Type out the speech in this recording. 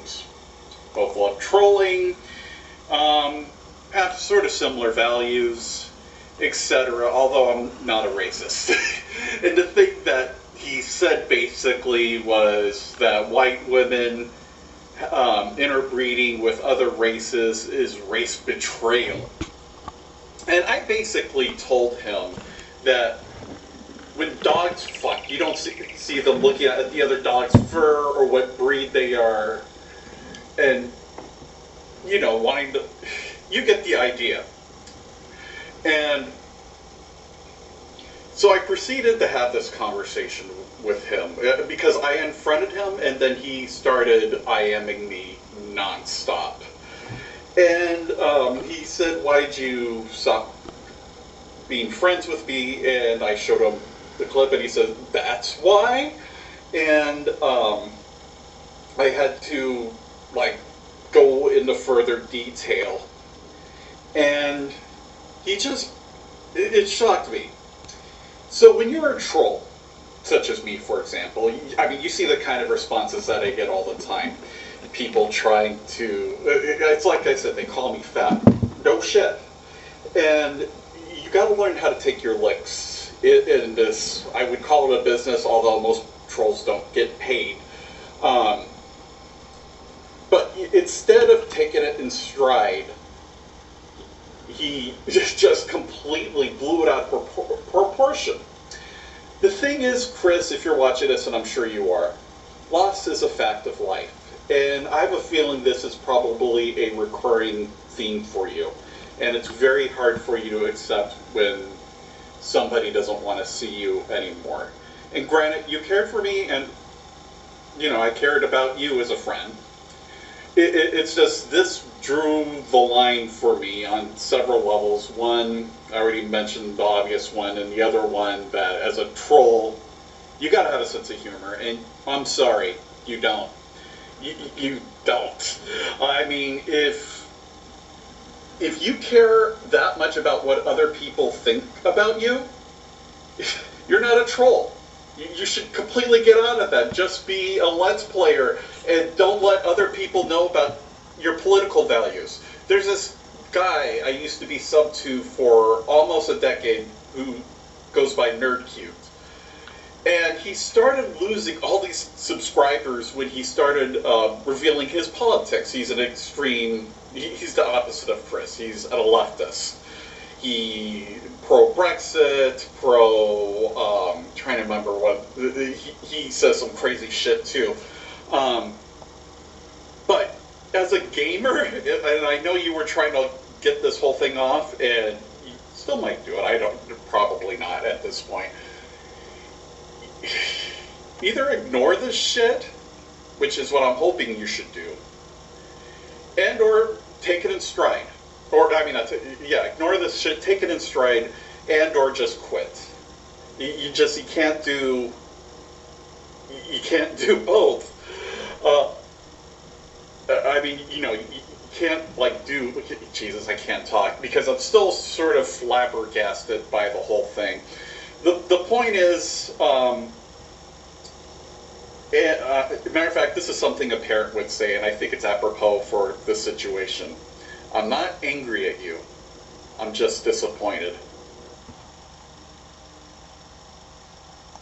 values. Both love trolling, have sort of similar values, etc., although I'm not a racist. And the thing that he said basically was that white women interbreeding with other races is race betrayal. And I basically told him that when dogs fuck, you don't see them looking at the other dog's fur or what breed they are, and, you know, wanting to... You get the idea. And so I proceeded to have this conversation with him, because I unfriended him, and then he started IMing me nonstop. And he said, "Why'd you stop being friends with me?" And I showed him the clip, and he said, "That's why." And I had to, like, go into further detail. And he just, it shocked me. So when you're a troll, such as me, for example, I mean, you see the kind of responses that I get all the time. People trying to, it's like I said, they call me fat. No shit. And you got to learn how to take your licks in this, I would call it a business, although most trolls don't get paid. But instead of taking it in stride, he just completely blew it out of proportion. The thing is, Chris, if you're watching this, and I'm sure you are, loss is a fact of life. And I have a feeling this is probably a recurring theme for you. And it's very hard for you to accept when somebody doesn't want to see you anymore. And granted, you cared for me, and, you know, I cared about you as a friend. It's just, this drew the line for me on several levels. One, I already mentioned the obvious one, and the other one that as a troll, you gotta have a sense of humor, and I'm sorry, you don't. You don't. I mean, if you care that much about what other people think about you, you're not a troll. You should completely get out of that. Just be a Let's Player, and don't let other people know about your political values. There's this guy I used to be sub to for almost a decade who goes by NerdCute. And he started losing all these subscribers when he started revealing his politics. He's an extreme, he's the opposite of Chris. He's a leftist. He pro-Brexit, trying to remember what, he says some crazy shit too. But as a gamer, and I know you were trying to get this whole thing off, and you still might do it, probably not at this point. Either ignore this shit, which is what I'm hoping you should do, and or take it in stride. Or, I mean, ignore this shit, take it in stride, and or just quit. You can't do both. I mean, you know, you can't, like, Jesus, I can't talk, because I'm still sort of flabbergasted by the whole thing. The point is, matter of fact, this is something a parent would say, and I think it's apropos for this situation. I'm not angry at you. I'm just disappointed.